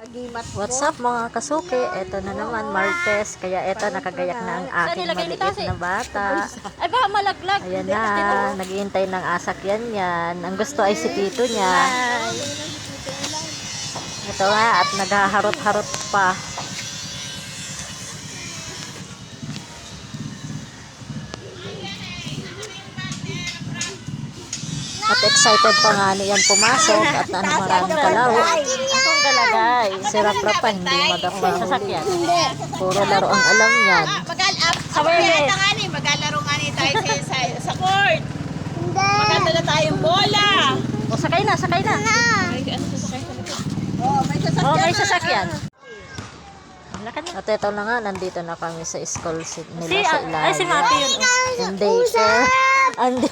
What's up mga kasuki? Ito na naman Martes. Kaya ito nakagayak na ang aking maliit na bata. Ay baka malaglag. Ayan na, naghihintay ng asakyan yan. Ang gusto ay si tito niya. Ito nga, at naghaharot-harot pa. At excited pa nga niyan pumasok at maraming kalaro. Akong galagay. Si Rap pa hindi madakma. Sasakyan. Puro laro ang alam niyan. Sa Wales. Magalaro nga ni tayo sa court. Maganda na tayong bola. O sakay na, sakay na. Oh, may sasakyan. Oh, may sasakyan. At ito na nga, nandito na kami sa school nila Si, sa ay si ilalim. Mati yun. Hindi, sir. Andi.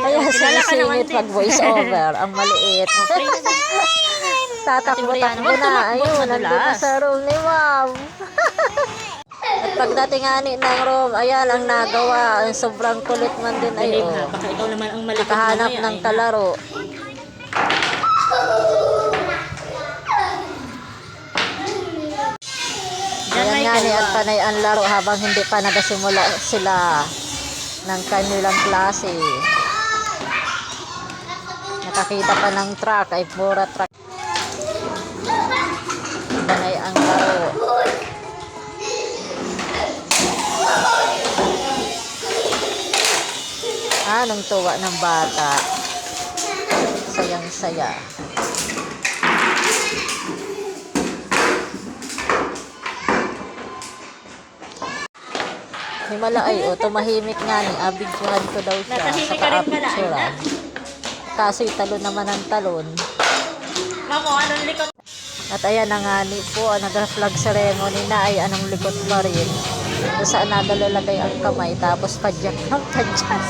Ayan, Kilala ka naman sinisingit din. pag voice over. Ang maliit. Tatakbo-takbo na. Ayun, nandun na sa room ni ma'am. At pagdating nga ng room, ayan ang nagawa. Ang sobrang kulit man din ay Dilim na, baka ikaw naman ang malikot nakahanap mamaya, ng ay, kalaro. Diyan Ayan may nga ni gawa. at panay ang laro habang hindi pa nagasimula sila ng kanilang klase. Nakakita pa ng truck ay pura truck. Panay ang laro. Anong tuwa ng bata. Sayang saya. Himala ay tumahimik nga ni abigyan ko daw siya Natahimik sa ka rin pala, kaapsuran. Kaso'y talon naman ang talon. Mamo, anong likot? At ayan na nga ni po, nag-flag ceremony na ay anong likot pa rin. Kung saan nagalalagay ang kamay tapos padyak ng padyak.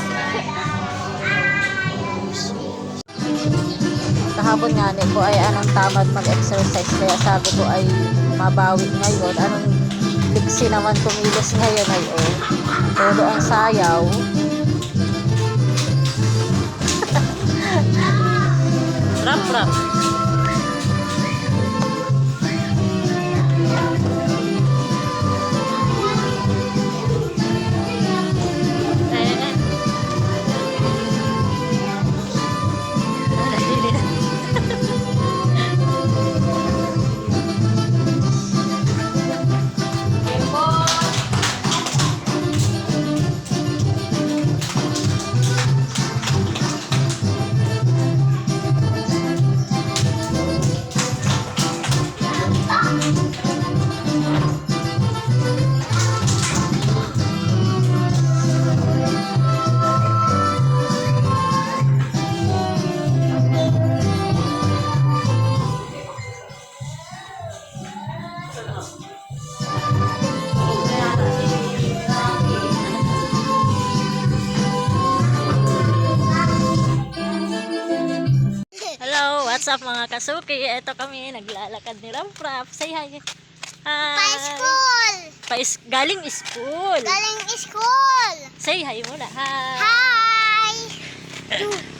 Kahapon nga ni po ay anong tamad mag-exercise kaya sabi ko ay mabawi ngayon. Anong liksi naman kumilos ngayon ay todo ang sayaw. Rap. Hello, what's up mga kasuki? Ito kami, naglalakad ni Ramprap. Say hi. Hi. Pa-school! Galing school. Galing school! Say hi muna. Hi. Hi!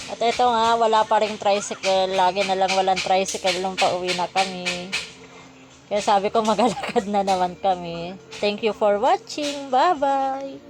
At ito nga, wala pa ring tricycle. Lagi na lang walang tricycle nung pauwi na kami. Kaya sabi ko magalakad na naman kami. Thank you for watching. Bye-bye!